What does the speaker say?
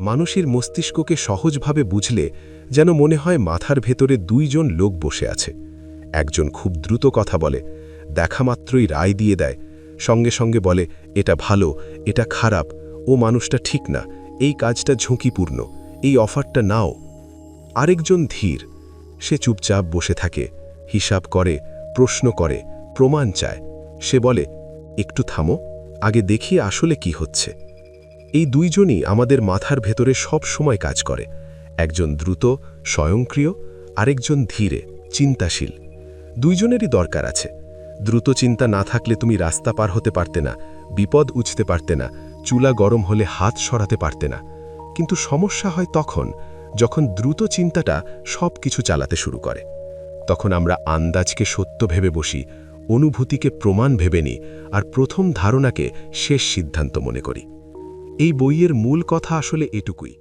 মানুষের মস্তিষ্ককে সহজভাবে বুঝলে যেন মনে হয় মাথার ভেতরে দুইজন লোক বসে আছে। একজন খুব দ্রুত কথা বলে, দেখা মাত্রই রায় দিয়ে দেয়, সঙ্গে সঙ্গে বলে এটা ভালো, এটা খারাপ, ও মানুষটা ঠিক না, এই কাজটা ঝুঁকিপূর্ণ, এই অফারটা নাও। আরেকজন ধীর, সে চুপচাপ বসে থাকে, হিসাব করে, প্রশ্ন করে, প্রমাণ চায়। সে বলে একটু থামো, আগে দেখি আসলে কি হচ্ছে। এই দুইজনই আমাদের মাথার ভেতরে সব সময় কাজ করে। একজন দ্রুত, স্বয়ংক্রিয়, আরেকজন ধীরে, চিন্তাশীল। দুইজনেরই দরকার আছে। দ্রুত চিন্তা না থাকলে তুমি রাস্তা পার হতে পারতে না, বিপদ উঠতে পারতে না, চুলা গরম হলে হাত সরাতে পারতে না। কিন্তু সমস্যা হয় তখন যখন দ্রুত চিন্তাটা সব কিছু চালাতে শুরু করে। তখন আমরা আন্দাজকে সত্য ভেবে বসি, অনুভূতিকে প্রমাণ ভেবে নিই, আর প্রথম ধারণাকে শেষ সিদ্ধান্ত মনে করি। এই বইয়ের মূল কথা আসলে এটুকুই।